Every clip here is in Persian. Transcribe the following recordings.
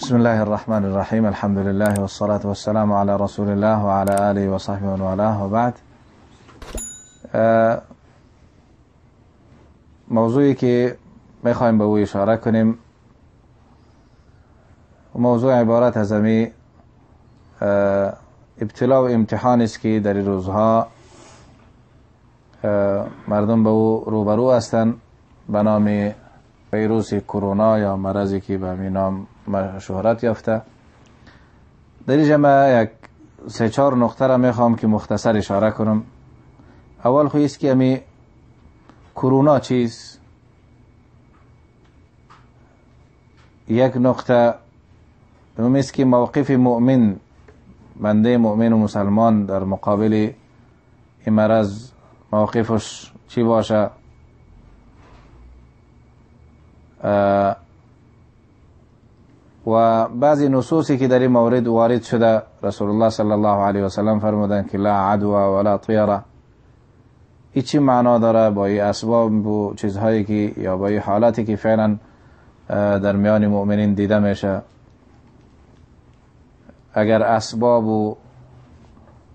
بسم الله الرحمن الرحیم. الحمد لله والصلاة والسلام على رسول الله وعلى آله وصحبه وآله. و بعد، موضوعی که میخوایم به او اشاره کنیم موضوع عبارت از امی ابتلا و امتحان است که در این روزها مردم به او روبرو هستند به نام ویروس کرونا یا مرضی که به همین نام شهرت یافته. در این جمع یک 3-4 نقطه را میخوام که مختصر اشاره کنم. اول خو است که امی کرونا چیست. یک نقطه دوم است که موقف مؤمن، بنده مؤمن و مسلمان در مقابل این مرض موقفش چی باشه. و بعضی نصوصی که در این مورد وارد شده، رسول الله صلی الله علیه و سلم فرمودند که لا عدوا ولا طیره. این چی معنا داره با این اسباب و چیزهایی که یا با این حالاتی که فعلا در میان مؤمنین دیده میشه؟ اگر اسباب و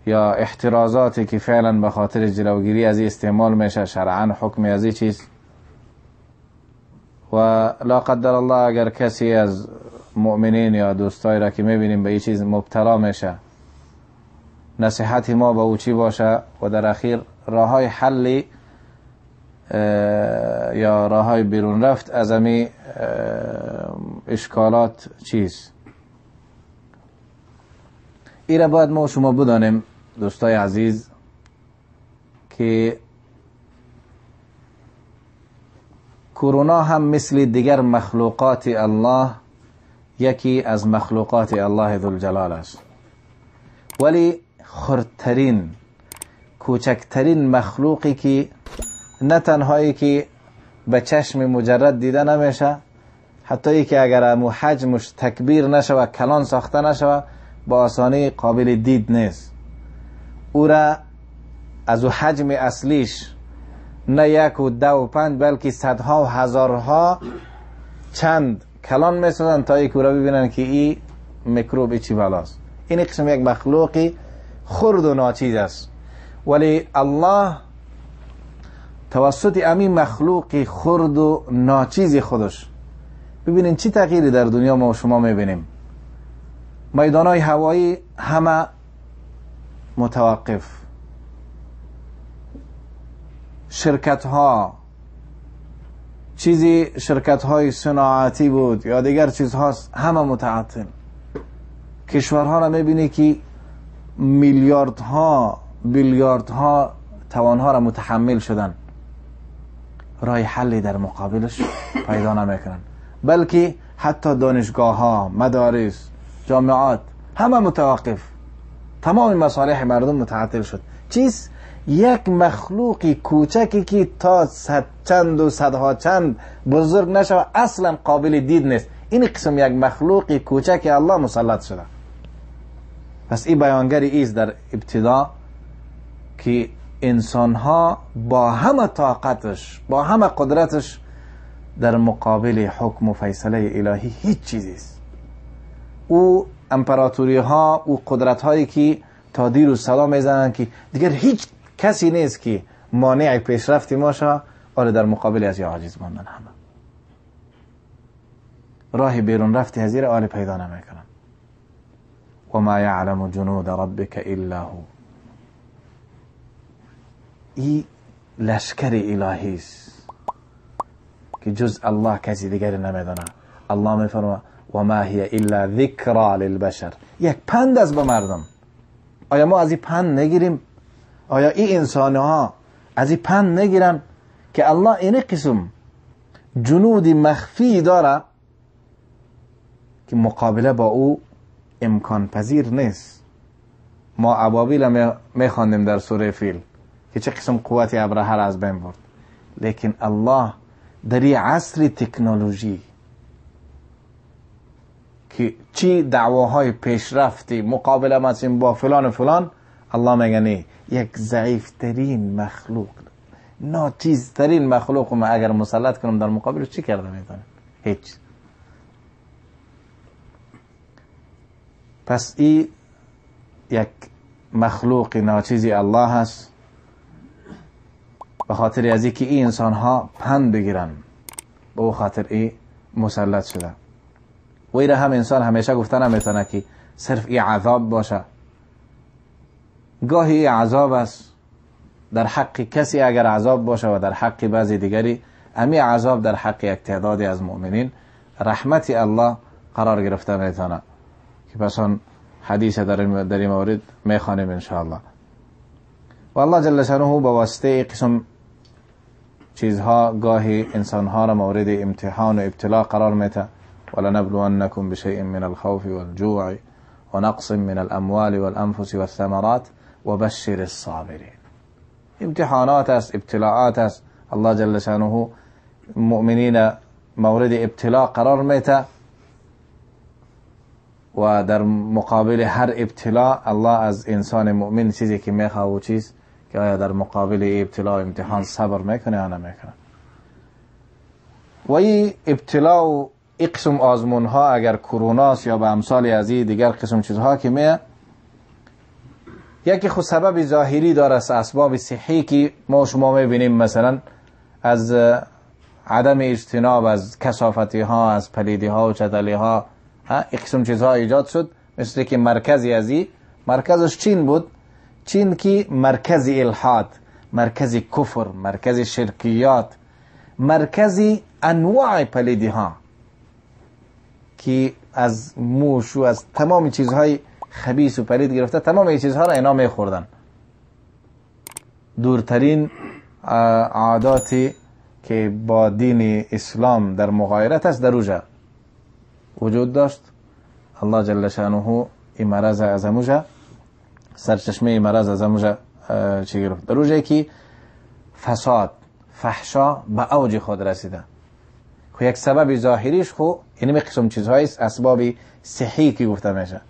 یا احترازاتی که فعلا به خاطر جلوگیری از این استعمال میشه، شرعاً حکم از این چیز؟ و لا قدر الله اگر کسی از مؤمنین یا دوستایی را که میبینیم به این چیز مبتلا میشه، نصیحت ما به او چی باشه؟ و در اخیر راه های حلی یا راه های بیرون رفت از امی اشکالات چیست؟ این را باید ما شما بدانیم دوستای عزیز که کرونا هم مثل دیگر مخلوقات الله یکی از مخلوقات الله ذوالجلال است، ولی خردترین کوچکترین مخلوقی که نه تنهایی که به چشم مجرد دیده نمیشه، حتی که اگر امو حجمش تکبیر نشوه، کلان ساخته نشوه، با آسانی قابل دید نیست. او را از او حجم اصلیش نه 1 و 2 و 5 بلکه صدها و هزارها چند کلان میسازن تا یک او را ببینن که این میکروب چی بلاست. این قسم یک مخلوقی خرد و ناچیز است، ولی الله توسط امی مخلوقی خرد و ناچیز خودش، ببینین چی تغییری در دنیا ما و شما میبینیم. میدانهای هوایی همه متوقف، شرکت ها چیزی شرکت های صناعتی بود یا دیگر چیزهاست همه متعطل. کشورها را میبینی که میلیاردها بیلیاردها توانها را متحمل شدن، راه حلی در مقابلش پیدا نمیکنن، بلکه حتی دانشگاه ها، مدارس، جامعات همه متوقف، تمام مصالح مردم متعطل شد. چیز یک مخلوقی کوچکی که تا صد چند و صدها چند بزرگ نشوه اصلا قابل دید نیست، این قسم یک مخلوقی کوچک الله مسلط شده. پس این بیانگری ایست در ابتدا که انسانها با همه طاقتش، با همه قدرتش در مقابل حکم و فیصله الهی هیچ چیزیست. او امپراتوری ها و قدرت هایی که تا دیر و صدا میزنن که دیگر هیچ کسی نیست که مانع پیشرفت ما شه، ولی در مقابل از یا عاجز ماندن، همه راه بیرون رفتی هزیر آل پیدا نمیکنن. و ما یعلم جنود ربک الا هو. این لشکر الهی است که جز الله کسی دیگر نمیدونه. الله میفرما و ما هی الا ذکر للبشر، یک پند است به مردم. آیا ما از این پند نگیریم؟ آیا این انسان ها از این پند نگیرن که الله این قسم جنود مخفی داره که مقابله با او امکان پذیر نیست؟ ما ابابیل میخواندیم در سوره فیل که چه قسم قوت ابرهه را از بین برد، لیکن الله در این عصر تکنولوژی که چی دعواهای پیشرفتی مقابله مثلا با فلان و فلان، الله میگه یک ضعیفترین مخلوق، ناچیزترین مخلوق ما اگر مسلط کنم در مقابل چی کرده میتونه؟ هیچ. پس این یک مخلوق ناچیزی الله هست، به خاطر از اینکه این انسان ها پند بگیرن به او خاطر این مسلط شده. و این هم انسان همیشه گفته نمیتونه که صرف این عذاب باشه. گاهی این عذاب است در حق کسی اگر عذاب باشه و در حق بعضی دیگری امی عذاب در حق یک تعدادی از مؤمنین رحمت الله قرار گرفته میتونه که پس آن حدیث در این مورد میخوانیم انشاءالله. و الله جل شانه با واسطه قسم چیزها گاهی انسانها را مورد امتحان و ابتلا قرار میده. ولنبلونكم بشيء من الخوف والجوع ونقص من الاموال والانفس والثمرات وبشر الصابرين. امتحانات است، ابتلاعات است. الله جل شانه مؤمنین مورد ابتلا قرار میده و در مقابل هر ابتلا الله از انسان مؤمن چیزی که میخواه و چیز که آیا در مقابل ابتلا و امتحان صبر میکنه یا نمیکنه. و این ابتلا و قسم آزمون ها اگر کروناست یا به امثال از این دیگر قسم چیزها که میه، یکی خود سبب ظاهری داره، اسباب صحی که ما شما میبینیم، مثلا از عدم اجتناب از کثافتی ها، از پلیدی ها و چتلی ها، این قسم چیزها ایجاد شد. مثل که مرکزی از این مرکزش چین بود، چین که مرکز الحاد، مرکز کفر، مرکز شرکیات، مرکز انواع پلیدی ها که از موش و از تمام چیزهای خبیث و پلید گرفته، تمام این چیزها را اینا میخوردن. دورترین عاداتی که با دین اسلام در مغایرت است در اوجه وجود داشت. الله جل شانه این مرض از اموجه، سرچشمه این مرض از اموجه چی گرفت؟ در اوجه که فساد، فحشا به اوج خود رسیده. خو یک سبب ظاهریش خو یعنی قسم چیزهایی است، اسباب صحی که گفته میشه.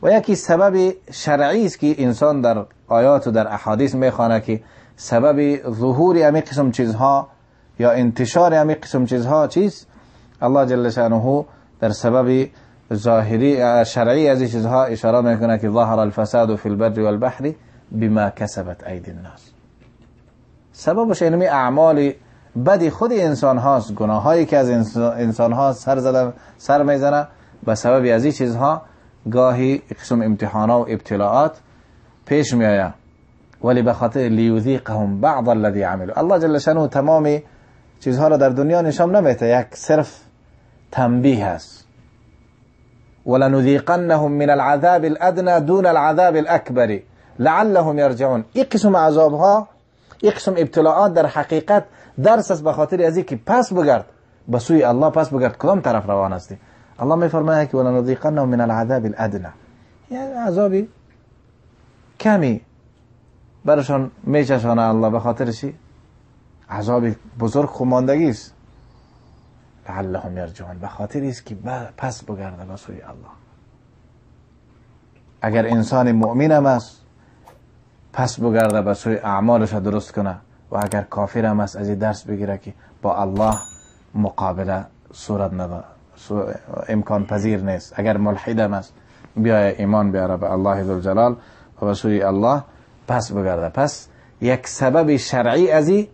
و یکی سبب شرعی است که انسان در آیات و در احادیث میخوانه که سبب ظهور امی قسم چیزها یا انتشار امی قسم چیزها چیز الله جل شانه در سبب ظاهری شرعی از این چیزها اشاره میکنه که ظهر الفساد فی البر والبحر بما کسبت ایدی الناس. سببش اینمی اعمال بدی خود انسان هاست، گناه هایی که از انسان ها سر میزنه. به سبب از این چیزها گاهی قسم امتحانا و ابتلاعات پیش می آید، ولی به خاطر لیذیقهم بعض الذی عملوا. الله جل شانه تمام چیزها را در دنیا نشان نمیده، یک صرف تنبیه است. ولنذیقنهم من العذاب الادنى دون العذاب الاکبر لعلهم یرجعون. این قسم عذابها، این قسم ابتلاعات در حقیقت درس است به خاطر از اینکه پس بگرد به سوی الله، پس بگرد کدام طرف روان هستی. الله میفرماید که ولنذیقنهم من العذاب الادنى، یعنی عذابی کمی برشان میچشانه الله به خاطر چی؟ عذاب بزرگ خماندگی است. لعلهم یرجعون، به خاطر است که پس بگرده به سوی الله. اگر انسان مؤمن هم است پس بگرده به سوی اعمالش درست کنه، و اگر کافر هم است از این درس بگیره که با الله مقابله صورت نداره، امکان پذیر نیست. اگر ملحد هم است بیای ایمان بیاره به الله ذوالجلال و به سوی الله پس بگرده. پس یک سبب شرعی از این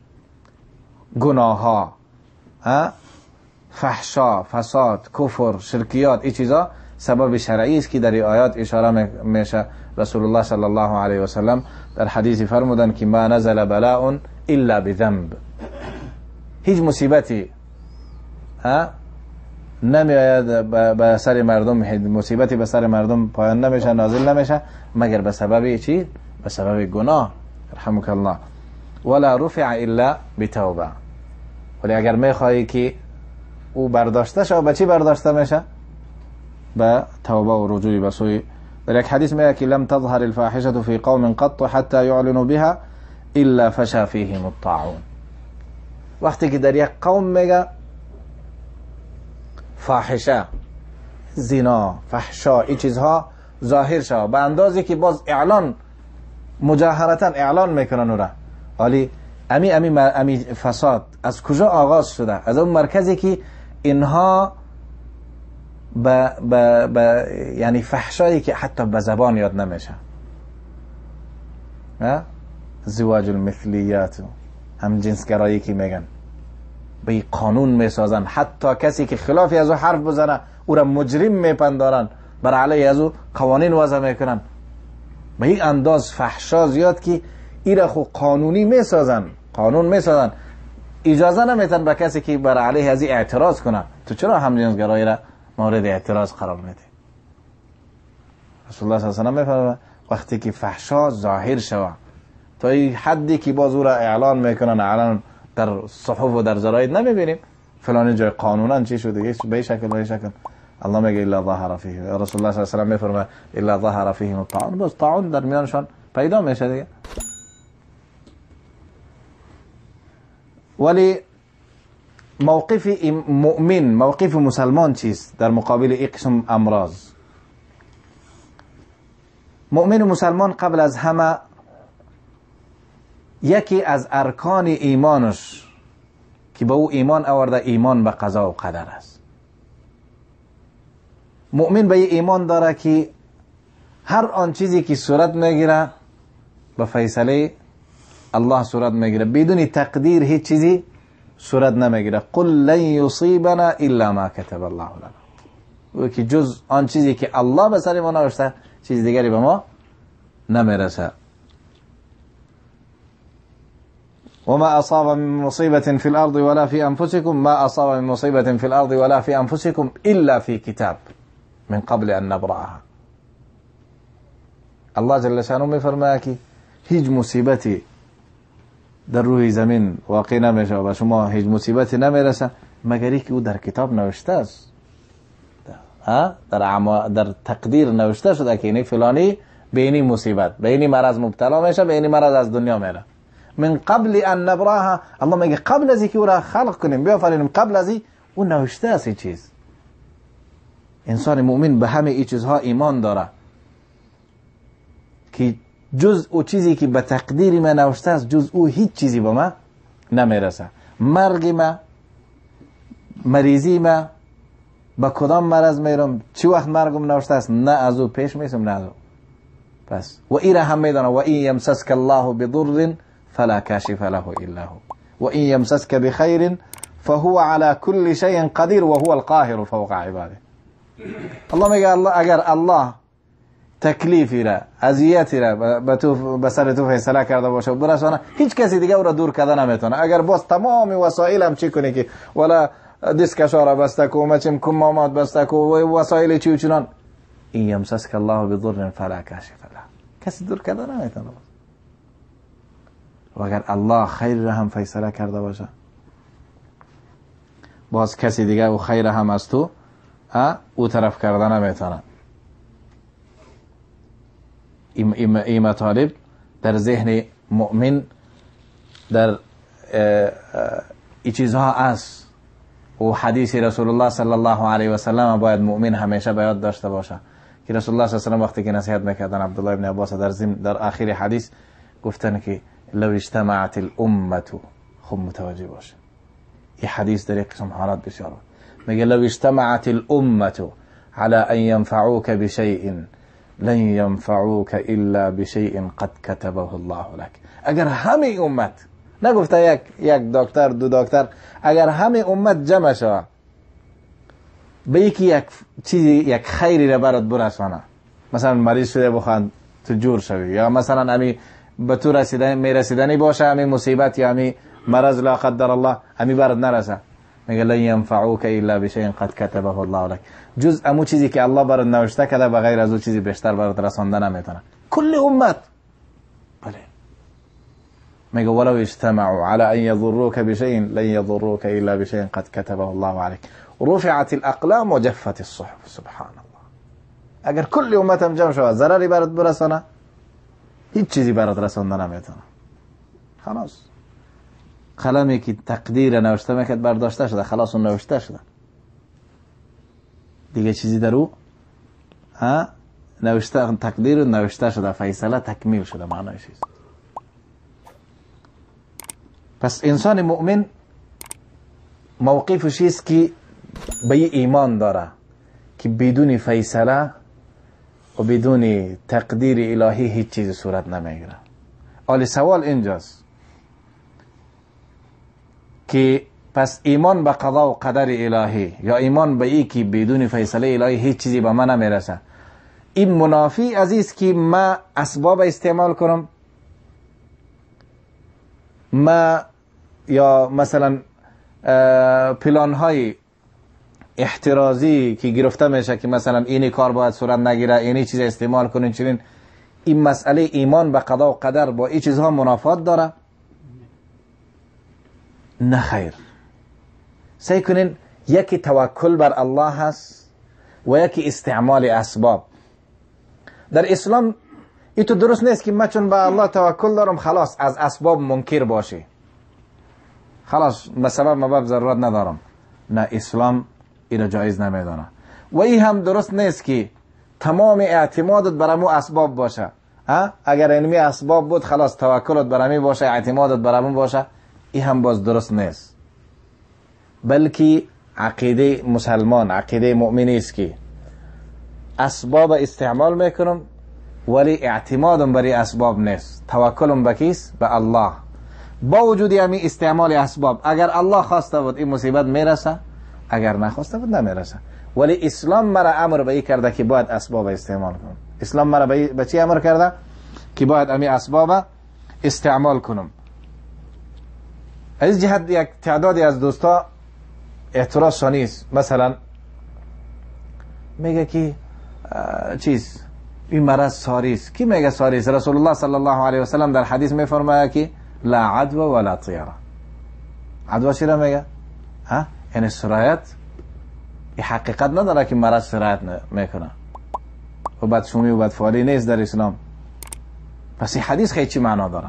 گناه ها، فحشا، فساد، کفر، شرکیات، این چیزا سبب شرعی است که در آیات اشاره میشه. رسول الله صلی الله علیه و سلم در حدیثی فرمودن که ما نزل بلاء الا بذنب. هیچ مصیبتی نمی آید به سر مردم، مصیبتی به سر مردم پایان نمیشه، نازل نمیشه مگر به سبب چی؟ به سبب گناه. رحمك الله. ولا رفع الا بتوبه. ولی اگر میخوایی که او برداشته شه، به چی برداشته میشه؟ به توبه و رجوع به سوی. در یک حدیث میگه که لم تظهر الفاحشه في قوم قط حتى يعلنوا بها الا فشى فيهم الطاعون. وقتی که در یک قوم میگه فاحشه، زنا، فحشا، این چیزها ظاهر شد به اندازی که باز اعلان، مجاهرتا اعلان میکنن اون را، ولی امی فساد از کجا آغاز شده؟ از اون مرکزی که اینها یعنی فحشایی که حتی به زبان یاد نمیشه، زواج المثلیات، هم جنسگرایی که میگن، به قانون میسازن، حتی کسی که خلافی از او حرف بزنه او را مجرم میپندارن، بر علیه از او قوانین وضع میکنن. به این انداز فحشا زیاد که این را خود قانونی میسازن، قانون میسازن، اجازه نمیتن به کسی که بر علیه از این اعتراض کنه. تو چرا هم جنسگرایی را مورد اعتراض قرار میدی؟ رسول الله صلی الله علیه و میفرماید وقتی که فحشا ظاهر شود تا این حدی که باز او را اعلان میکنن، الان در صحف و در جراید نمیبینیم فلانی جای قانونا چی شده، به شکل به شکل. الله میگه الا ظهر فیه، رسول الله صلی الله علیه و سلم میفرماید الا ظهر فیهم الطاعون، باز طاعون در میانشان پیدا میشه دیگه. ولی موقف مؤمن، موقف مسلمان چیست در مقابل این قسم امراض؟ مؤمن و مسلمان قبل از همه یکی از ارکان ایمانش که به او ایمان آورده ایمان به قضا و قدر است. مؤمن به ایمان داره که هر آن چیزی که صورت میگیره به فیصله الله صورت میگیره، بدون تقدیر هیچ چیزی صورت نمیگیره. قل لن یصیبنا الا ما كتب الله لنا، و که جز آن چیزی که الله به سر ما نوشته چیز دیگری به ما نمیرسه. وما اصاب من مصیبه فی الارض ولا فی انفسکم ما اصاب من مصیبه فی الارض ولا فی انفسکم الا فی کتاب من قبل ان نبرأها. الله جل شانه میفرماید که هیچ مصیبتی در روی زمین واقع نمیشه و شما هیچ مصیبتی نمیرسه مگر که او در کتاب نوشته است، در تقدیر نوشته شده که این فلانی به این مصیبت، به این مرض مبتلا میشه، به این مرض از دنیا میره. من قبل ان نبرأها، الله میگه قبل از اینکه او را خلق کنیم بیافرینیم، قبل از این او نوشته است این چیز. انسان مؤمن به همه این چیزها ایمان داره که جز او چیزی که به تقدیر ما نوشته است، جز او هیچ چیزی به ما نمیرسه. مرگ ما، مریضی ما، با کدام مرض میرم، چی وقت مرگم نوشته است، نه از او پیش میسم نه از او. پس و این را هم میدانه و این یمسسک الله بضر فلا کاشف له الا هو و این یمسسک بخیر فهو على كل شيء قدیر و هو القاهر فوق عباده. الله میگه اگر الله تکلیفی را، اذیتی را به سر تو فیصله کرده باشه و برسانه، هیچ کسی دیگه او را دور کرده نمیتونه. اگر باز تمام وسایل هم چی کنی که ولا دیسکشا را بسته کو، مچم کمامات بسته کو و وسایل چی و چنان، این یمسسک الله بضر فلا کاشف له، کسی دور کرده نمیتونه. و اگر الله خیر را هم فیصله کرده باشه باز کسی دیگه او خیر هم از تو او طرف کرده نمیتونه. این مطالب در ذهن مؤمن در این چیزها است و حدیث رسول الله صلی الله علیه و سلم باید مؤمن همیشه باید داشته باشه که رسول الله صلی الله علیه و سلم وقتی که نصیحت میکردن عبدالله ابن عباس در آخر حدیث گفتن که لو اجتمعت الامه، خب متوجه باشه این حدیث در قسم حالات بسیار میگه لو اجتمعت الامه على ان ينفعوك بشيء لن ينفعوك الا بشيء قد كتبه الله لك. اگر همه امت، نگفته یک دکتر دو دکتر، اگر همه امت جمع شود به یکی یک چیزی، یک خیری را برات برسانه، مثلا مریض شده بخوان تو جور شوی، یا مثلا امی به تو رسیدنی باشه امی مصیبت یا امی مرض لا قدر الله امی برات نرسه، میگه لن ينفعوك الا بشيء قد كتبه الله لك، جز امو چیزی که الله برات نوشته کرده بغیر از او چیزی بیشتر برات رسانده نمیتونه. کل امت بله میگه ولو اجتمعوا على ان يضروك بشيء لن يضروك الا بشيء قد كتبه الله عليك رفعت الاقلام وجفت الصحف. سبحان الله. اگر کل امت هم جمع شود ضرری برات برسانه هیچ چیزی برات رسانده نمیتونه. خلاص قلمی که تقدیر نوشته میکرد برداشته شده، خلاص اون نوشته شده دیگه، چیزی در او نوشته، تقدیر نوشته شده، فیصله تکمیل شده، معنی چیز. پس انسان مؤمن موقفش است که به ایمان داره که بدون فیصله و بدون تقدیر الهی هیچ چیز صورت نمیگیره. حالی سوال اینجاست که پس ایمان به قضا و قدر الهی یا ایمان به ای که بدون فیصله الهی هیچ چیزی به من نمیرسه، این منافی عزیز که ما اسباب استعمال کنم، ما یا مثلا پلان های احترازی که گرفته میشه که مثلا اینی کار باید صورت نگیره، اینی چیز استعمال کنین چنین، این مسئله ایمان به قضا و قدر با این چیزها منافات داره؟ نه خیر. سعی کنین یکی توکل بر الله هست و یکی استعمال اسباب. در اسلام این تو درست نیست که من چون به الله توکل دارم خلاص از اسباب منکر باشی، خلاص به سبب مباب ضرورت ندارم. نه، اسلام این جایز نمیدانه. و این هم درست نیست که تمام اعتمادت برامو اسباب باشه. اگر اینمی اسباب بود خلاص توکلت برامو باشه، اعتمادت برامو باشه، این هم باز درست نیست. بلکه عقیده مسلمان، عقیده مؤمنی است که اسباب استعمال میکنم ولی اعتمادم بر اسباب نیست، توکلم به کیست؟ به الله. با وجود همین استعمال اسباب اگر الله خواسته بود این مصیبت میرسه، اگر نخواسته بود نمیرسه. ولی اسلام مرا امر به این کرده که باید اسباب استعمال کنم. اسلام مرا به چی امر کرده؟ که باید همین اسباب استعمال کنم. از جهت یک تعدادی از دوستا اعتراض شانیست، مثلا میگه که این مرض ساریست. کی میگه ساریست؟ رسول الله صلی الله علیه و سلم در حدیث میفرماید که لا عدوا ولا طیره. عدوا چی را میگه؟ یعنی سرایت این حقیقت نداره که مرض سرایت میکنه و بدشومی و بدفعالی نیست در اسلام. پس این حدیث خیلی چی معنا داره؟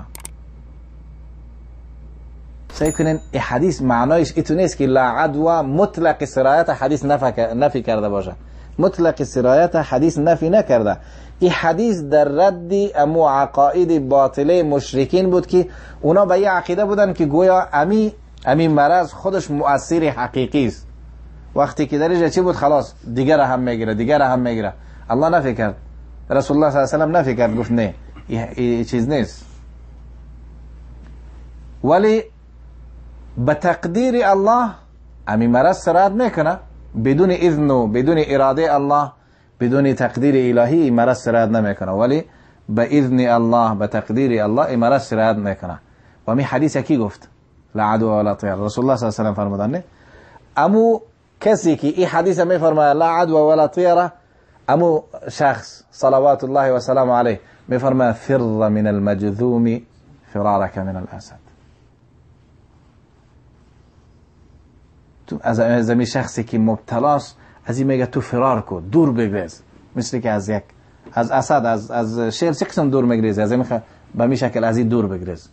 سعی کنین این حدیث معنایش ایتو نیست که لا عدوا مطلق سرایت حدیث نفی کرده باشه. مطلق سرایت حدیث نفی نکرده. این حدیث در رد امو عقاید باطله مشرکین بود که اونا به یه عقیده بودن که گویا امی مرض خودش مؤثر حقیقی است. وقتی که درجه چی بود خلاص دیگر هم میگیره. الله نفی کرد، رسول الله صلی الله علیه و سلم نفی کرد، گفت نه این چیز نیست. ولی به تقدیر الله امی مرض سرایت میکنه، بدون اذن و بدون اراده الله، بدون تقدیر الهی مرض سرایت نمیکنه، ولی به اذن الله، به تقدیر الله این مرض سرایت میکنه. و همین حدیث کی گفت؟ لا عدوا ولا طیره. رسول الله صلی الله علیه و سلم فرمودن امو کسی که این حدیث میفرماید لا عدوا ولا طیره، امو شخص صلوات الله و سلام علیه میفرماید فر من المجذوم فرارك من الاسد. تو از این شخصی که مبتلاست از این میگه تو فرار کن، دور بگریز، مثل که از اسد از شیر چه قسم دور میگریز، از این به می شکل از این دور بگریز.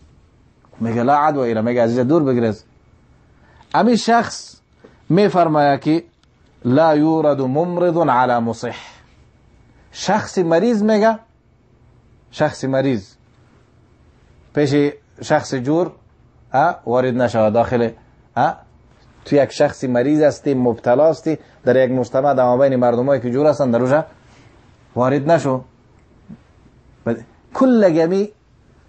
میگه لا عدوا ایره، میگه از این دور بگریز. امی شخص میفرماید که لا یورد ممرض على مصح. شخصی مریض میگه، شخصی مریض پیش شخص جور وارد نشه، داخل تو یک شخصی مریض هستی، مبتلا هستی، در یک مجتمع در مابین مردمایی که جور هستن در روزه وارد نشو. کل گمی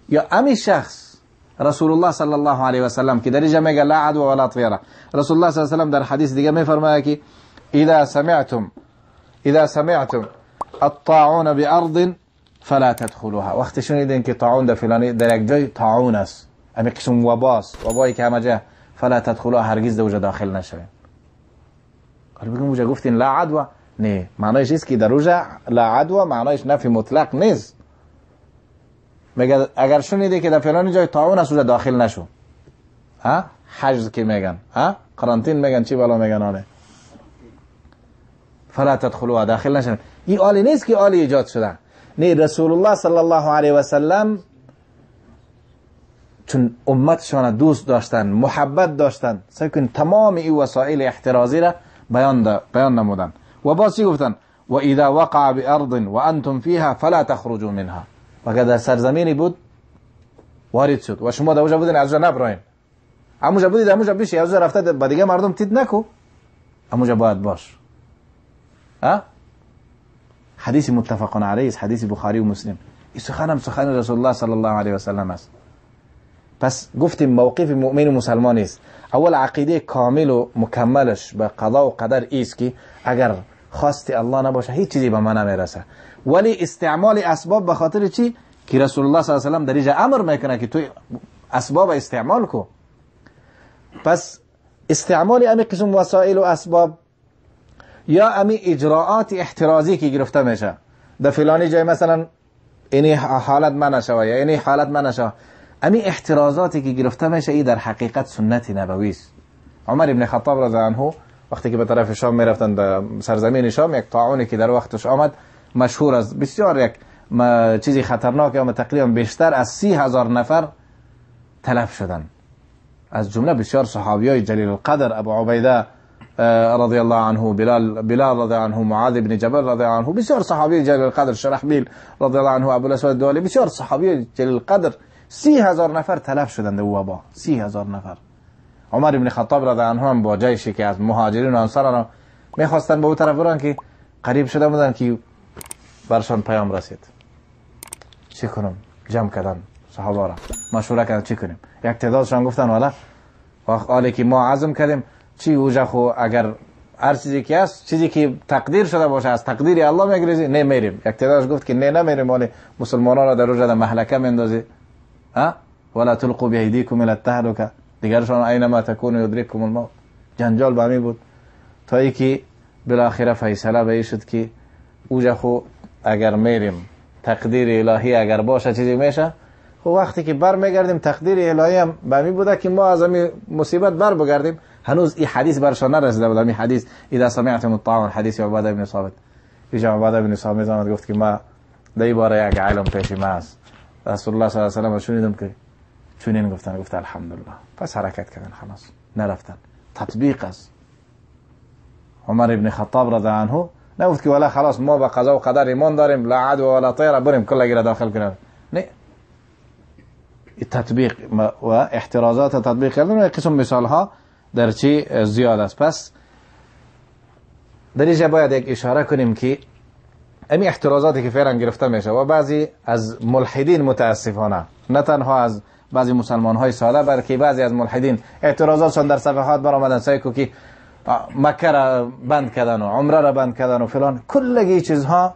یا امی شخص رسول الله صلی الله علیه و سلم که در اینجا میگه لا عدوا ولا طیره، رسول الله صلی الله علیه و سلم در حدیث دیگه میفرماید که اذا سمعتم الطاعون بارض فلا تدخلوها. وقتی شنیدین که طاعون در فلانی در یک جای طاعون است، امی قسم وبایی که همه جا، فلا تدخلوها، هرگز دوجه داخل نشوین. قال بگم اوجا گفتین لا عدوا، نه معنایش است که در اوجا لا عدوا معنایش نفی مطلق نیست. میگه اگر شنیدی که در فلانی جای طاعون است اوجا داخل نشو. حجز که میگن، قرنطین میگن، چی بالا میگن آنه، فلا تدخلوها، داخل نشوین. این آلی نیست که آلی ایجاد شده. نه، رسول الله صلی الله علیه و سلم چون امتشان دوست داشتن، محبت داشتن، سعی کن تمام این وسایل احترازی را بیان نمودن. و باز گفتن و اذا وقع بارض وانتم فيها فلا تخرجوا منها. و در سرزمینی بود وارد شد و شما در اونجا بودین، از اونجا نبراین، همونجا بودید، همونجا بشی، از اونجا رفته با دیگه مردم تید نکو، همونجا باید باش. حدیث متفق علیه است، حدیث بخاری و مسلم. این سخن رسول الله صلی الله علیه و سلم است. پس گفتیم موقف مؤمن و مسلمان است. اول عقیده کامل و مکملش به قضا و قدر است که اگر خواست الله نباشه هیچ چیزی به من نمیرسه. ولی استعمال اسباب به خاطر چی؟ که رسول الله صلی الله علیه و سلم در اینجا امر میکنه که تو اسباب استعمال کو. پس استعمال امی قسم وسایل و اسباب یا امی اجراءات احترازی که گرفته میشه در فلانی جای، مثلا اینی حالت من نشوه یا اینی حالت من نشوه، امی احترازاتی که گرفته میشه ای در حقیقت سنت نبوی است. عمر ابن خطاب رضی الله عنه وقتی که به طرف شام میرفتن، به سرزمین شام، یک طاعونی که در وقتش آمد مشهور از بسیار یک چیزی خطرناک، اما تقریبا بیشتر از 30,000 نفر تلف شدن، از جمله بسیار صحابیای جلیل القدر، ابو عبیده رضی الله عنه، بلال رضی الله عنه، معاذ بن جبل رضی الله عنه، بسیار صحابی جلیل القدر، شرحبیل رضی الله عنه، ابو الاسود الدؤلی، بسیار صحابی جلیل القدر. 30,000 نفر تلف شدند در وبا، 30,000 نفر. عمر ابن خطاب رضی الله عنه هم با جیشی که از مهاجرین و انصار را میخواستن به اون طرف برن که قریب شده بودن که برشان پیام رسید. چی کنم؟ جمع کردن صحابه را، مشوره کردن چی کنیم. یک تعدادشان گفتن والا حالی که ما عزم کردیم چی اوجا خو اگر هر چیزی که هست، چیزی که تقدیر شده باشه از تقدیر الله میگریزی، نه میریم. یک تعدادش گفت که نه نمیریم، ولی مسلمانان را در روز مهلکه میندازی، ولا تلقوا بأيديكم الى التهلكه. دیگرشان اینما تکونوا یدرککم الموت. جنجال با می بود تا ای که بالاخره فیصله به شد که اوجا خو اگر میریم تقدیر الهی اگر باشه چیزی میشه. خب وقتی که بر میگردیم تقدیر الهی هم به می بوده که ما از این مصیبت بر بگردیم. هنوز این حدیث برشان نرسیده بود. این حدیث اذا سمعتم الطاعون، حدیث عباده بن صامت. اینجا عباده بن صامت آمد گفت که ما در این باره یک علم پیش ما است. رسول الله صلی الله علیه و شنیدم که چونین گفتن. گفت الحمدلله. پس حرکت کردن، خلاص نرفتن. تطبیق است. عمر ابن خطاب رضی الله عنه نگفت که والا خلاص ما به قضا و قدر ایمان داریم، لا عدو ولا طیر، بریم کلگی را داخل کنیم. نه، تطبیق و احترازات تطبیق کردن و قسم مثال ها در چی زیاد است. پس در اینجا باید یک اشاره کنیم که امی احترازاتی که فعلا گرفته میشه و بعضی از ملحدین متاسفانه، نه تنها از بعضی مسلمان های ساده، بلکه بعضی از ملحدین اعتراضاتشان در صفحات بر آمدن سعی کو که مکه را بند کردن و عمره را بند کردن و فلان. کلگی چیزها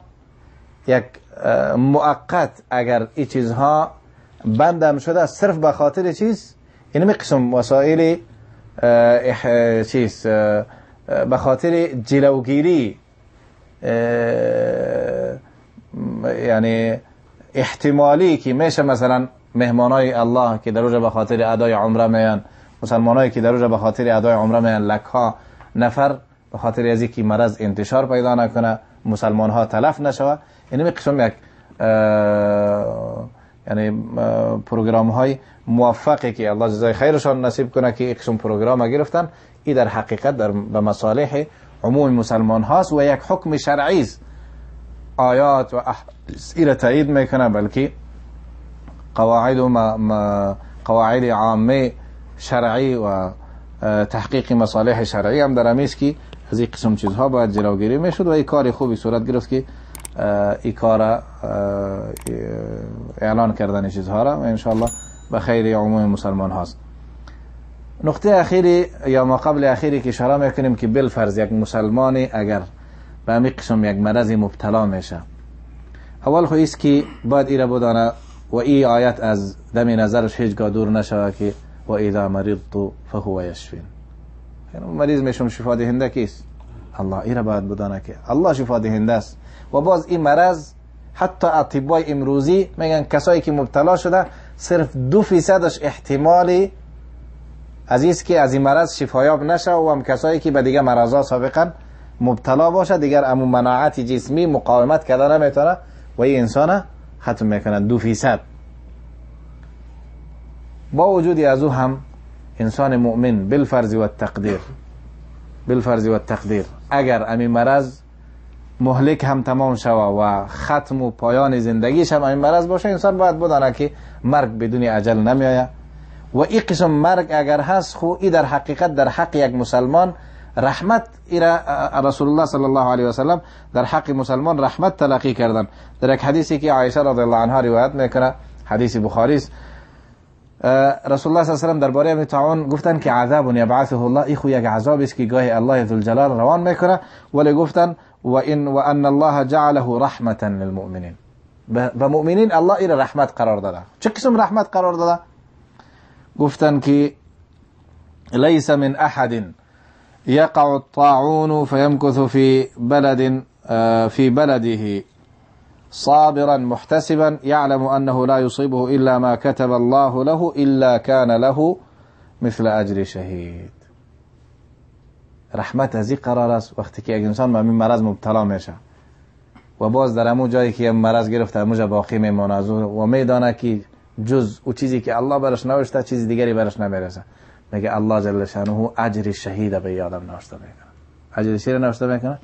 یک مؤقت، اگر این چیزها بند هم شده صرف به خاطر چیز، اینمی قسم وسایل چیز به خاطر جلوگیری، یعنی احتمالی که میشه مثلا مهمانای الله که در اونجا به خاطر ادای عمره میان، مسلمانایی که در اونجا به خاطر ادای عمره میان، لکها نفر به خاطر از اینکه مرض انتشار پیدا نکنه، مسلمان ها تلف نشوه. اینمی قسم یک یعنی پروگرام های موفقی که الله جزای خیرشان نصیب کنه که قسم پروگرام گرفتن، این در حقیقت در به مصالح عموم مسلمان هاست و یک حکم شرعی است. آیات و احادیث را تایید میکنه، بلکه قواعد عامه شرعی و تحقیق مصالح شرعی هم در امیست که از این قسم چیزها باید جلوگیری میشد و این کار خوبی صورت گرفت که این کار اعلان کردن چیزها را و انشاءالله به خیر عموم مسلمان هاست. نقطه اخیری یا ما قبل اخیری که اشاره میکنیم که بالفرض یک مسلمانی اگر به همین قسم یک مرضی مبتلا میشه، اول خو ایست که باید ایره بدانه و این آیت از دم نظرش هیچگاه دور نشوه که و اذا مرضت فهو یشفین. یعنی مریض میشم شفا دهنده کیست؟ الله. ایره باید بدانه که الله شفا دهنده است. و باز این مرض حتی اطبای امروزی میگن کسایی که مبتلا شده صرف 2% احتمالی از است که از این مرض شفایاب نشه و هم کسایی که به دیگه مرضا سابقا مبتلا باشه دیگر امو مناعت جسمی مقاومت کردن نمیتونه و این انسان ختم میکنن 2%. با وجودی از او هم انسان مؤمن بالفرض و التقدیر اگر امی مرض مهلک هم تمام شوه و ختم و پایان زندگیش هم این مرض باشه، انسان باید بدانه که مرگ بدون اجل نمیآید و این قسم مرگ اگر هست خو این در حقیقت در حق یک مسلمان رحمت ایرا رسول الله صلی الله علیه و سلم در حق مسلمان رحمت تلقی کردن. در یک حدیثی که عایشه رضی الله عنها روایت میکنه، حدیث بخاری است، رسول الله صلی الله علیه و سلم درباره ابن طاعون گفتن که عذاب یبعثه الله، این خو یک عذاب است که گاهی الله ذوالجلال روان میکنه، ولی گفتن و ان الله جعله رحمتا للمؤمنین، به مؤمنین الله این رحمت قرار داده. چه قسم رحمت قرار داده؟ گفتن که لیس من احد يقع الطاعون فيمكث في بلده صابرا محتسبا يعلم أنه لا يصيبه إلا ما كتب الله له إلا كان له مثل أجر شهید. رحمت از این قرار است وقتی که یک انسان به این مرض مبتلا میشه و باز در همون جایی که مرض گرفته همونجا باقی میمونه و میدانه که جز او چیزی که الله برش نوشته چیز دیگری برش نمیرسه، میگه الله جل شانه اجر شهید به آدم نوشته میکنه. اجر شهید نوشته میکنه.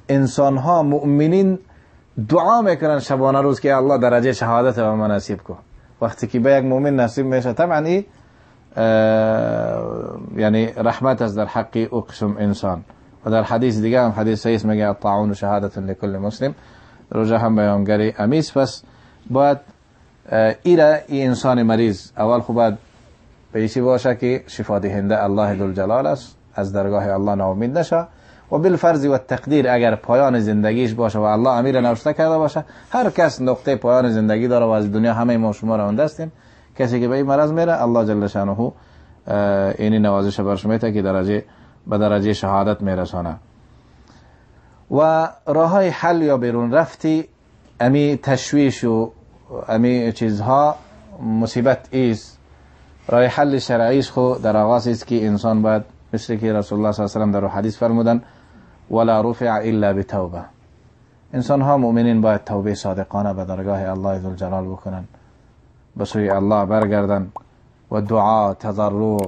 انسان ها مؤمنین دعا میکنن شبانه روز که الله درجه شهادت به ما نصیب کن. وقتی که به یک مؤمن نصیب میشه طبعا این یعنی رحمت از در حق او قسم انسان. و در حدیث دیگه هم حدیث صحیح میگه الطاعون شهادت لكل مسلم، روزه هم بیانگری امیز. پس باید این انسان مریض اول خوب باید به ایشی باشه که شفا دهنده الله ذوالجلال است، از درگاه الله ناامید نشه و بالفرض و تقدیر اگر پایان زندگیش باشه و الله امیر نوشته کرده باشه، هر کس نقطه پایان زندگی داره و از دنیا همه ما شما را اندستیم، کسی که به این مرض میره الله جل شانه اینی نوازش برش میده که به درجه شهادت میرسانه. و راههای حل یا بیرون رفتی امی تشویش و امی چیزها مصیبت ایست. راه حل شرعیش خو در آغاز است که انسان باید مثل که رسول الله صلی الله علیه و سلم در حدیث فرمودن ولا رفع الا بتوبه، انسان ها مؤمنین باید توبه صادقانه به درگاه الله ذوالجلال بکنن، به سوی الله برگردن و دعا تضرع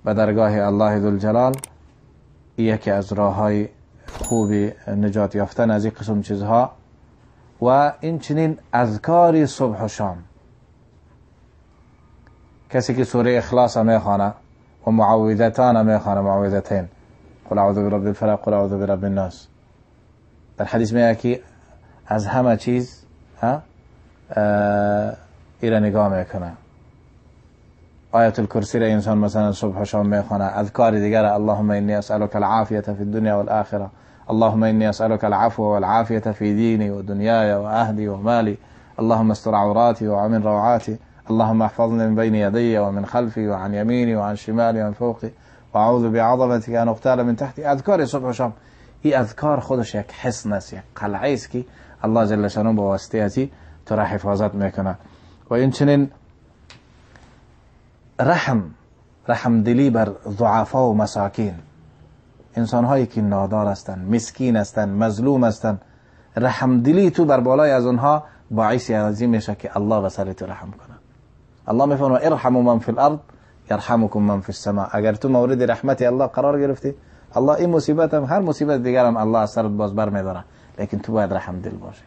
به درگاه الله ذوالجلال. یکی از راههای خوب نجات یافتن از این قسم چیزها. و این چنین اذکار صبح و شام، کسی که سوره اخلاص میخوانه و معوذتان میخوانه، معوذتین قل اعوذ برب الفلق قل اعوذ برب الناس، در حدیث میگه که از همه چیز ایره نگاه میکنه. آیت الکرسی را انسان مثلا صبح و شام میخوانه. اذکار دیگر اللهم انی اسألک العافیة فی الدنیا والآخرة، اللهم انی اسألک العفو والعافیة فی دینی و دنیای و اهلی و مالی، اللهم استر عوراتي وعمن روعاتي، اللهم احفظني من بين يدي ومن خلفي وعن يميني وعن شمالي وعن فوقي واعوذ بعظمتك ان اغتال من تحتي. اذکار صبح و شام، این اذکار خودش یک حصن است، یک قلعه است که الله جل شانه با واسطه ازی تو را حفاظت میکنه. و این چنین رحم دلی بر ضعفا و مساکین، انسان هایی که نادار هستند، مسکین هستند، مظلوم هستند، رحم دلی تو بر بالای از اونها باعث عظیم میشه که الله به سر تو رحم کنه. الله میفرماید ارحموا من فی الارض یرحمکم من فی السماء. اگر تو مورد رحمت الله قرار گرفتی، الله این مصیبت هم هر مصیبت دیگر هم الله از سرت باز بر میداره، لیکن تو باید رحم دل باشی.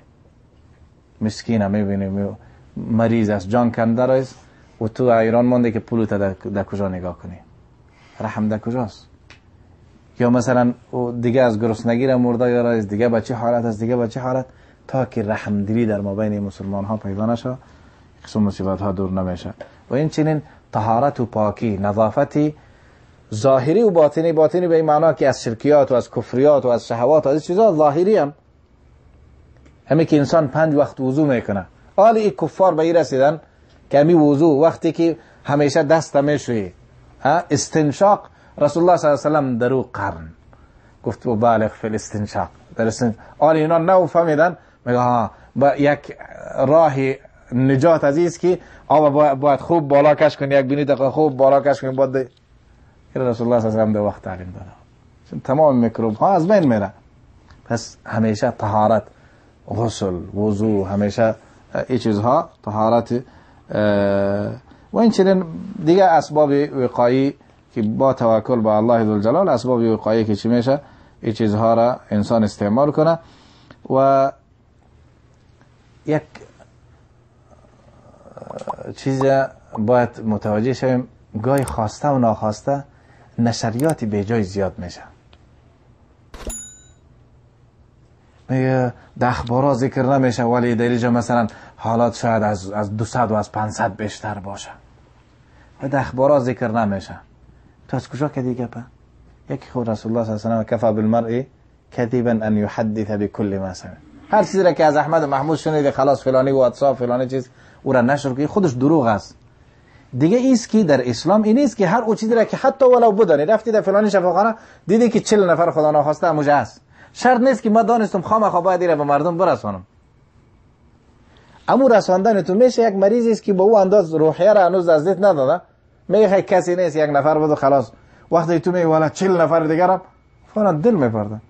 مسکین هم میبینی مریض است، جان کنده است و تو ایران مونده که پولو تا در کجا نگاه کنی، رحم در کجاست؟ یا مثلا دیگه از گرسنگی را مرده یا از دیگه بچه حالت است، دیگه بچه حالت، تا که رحم دلی در مابین مسلمان ها پیدا نشه قسم مصیبت ها دور نمیشه. و این چنین طهارت و پاکی، نظافتی ظاهری و باطنی. باطنی به این معنا که از شرکیات و از کفریات و از شهوات و از چیزا ظاهری هم همه که انسان 5 وقت وضو میکنه. حالی این کفار به این رسیدن که همی وضو وقتی که همیشه دست میشوی استنشاق، رسول الله صلی الله علیه و سلم در او قرن گفت و بالغ فی الاستنشاق، در استنشاق. حالی اینا نو فهمیدن، میگه ها با یک راه نجات عزیز که آب باید خوب بالا کش کنی، یک بینی دقیقه خوب بالا کش کنی، باید رسول الله صلی الله علیه و سلم در وقت تعلیم داده، چون تمام میکروب ها از بین میره. پس همیشه طهارت، غسل، وضو، همیشه این چیزها طهارت. و این چنین دیگه اسباب وقایی که با توکل به الله ذوالجلال، اسباب وقایی که چی میشه این چیزها را انسان استعمال کنه. و یک چیز باید متوجه شویم، گاهی خواسته و ناخواسته نشریات به جای زیاد میشه. میگه در اخبارات ذکر نمیشه ولی در اینجا مثلا حالات شاید از 200 و از 500 بیشتر باشه و در اخبارات ذکر نمیشه. تو از کجا کدی گپه؟ یکی خود رسول الله صلی الله علیه و سلم کفى بالمرء کذبا ان يحدث بكل ما سمع. هر چیزی را که از احمد و محمود شنیده خلاص فلانی واتساپ فلانی چیز او را نشر کنی خودش دروغ است. دیگه ایست که در اسلام این نیست که هر او چیزی را که حتی ولو بدانی رفتی در فلانی شفاخانه دیدی که 40 نفر خدا ناخواسته هموجه است، شرط نیست که ما دانستم خامخا باید را به مردم برسانم. امو رساندن تو میشه یک مریضی است که به او انداز روحیه را هنوز از دید نداده، میگه کسی نیست یک نفر بود و خلاص. وقتی تو میگی والا 40 نفر دیگر هم فورا دل میپرده.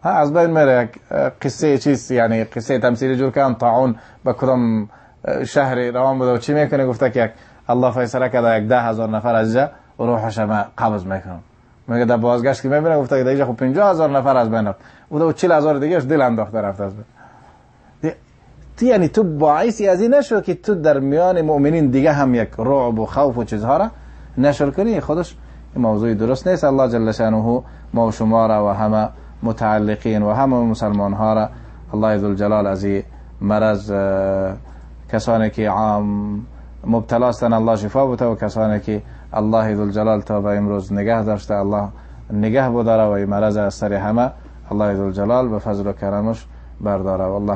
ها از بین میره یک قصه چیز یعنی قصه تمثیلی جور کردن طاعون به کدام شهری روان بوده و چی میکنه گفته که الله فیصله کرده 10,000 نفر از جا و روحش ما قبض میکنم. میگه در بازگشت که میبینه گفته که دیگه خب 50,000 نفر از بین رفت و 40,000 دیگهش دل انداخته رفت از بین. یعنی تو باعثی از این نشو که تو در میان مؤمنین دیگه هم یک رعب و خوف و چیزها را نشر کنی. خودش موضوع درست نیست. الله جل شانه ما و شما را و همه متعلقین و همه مسلمان ها را الله ذوالجلال از این مرض کسانی که عام مبتلا هستند الله شفا بده و کسانی که الله ذوالجلال تا به امروز نگه داشته الله نگه بداره و این مرض از سر همه الله ذوالجلال به فضل و کرمش برداره. والله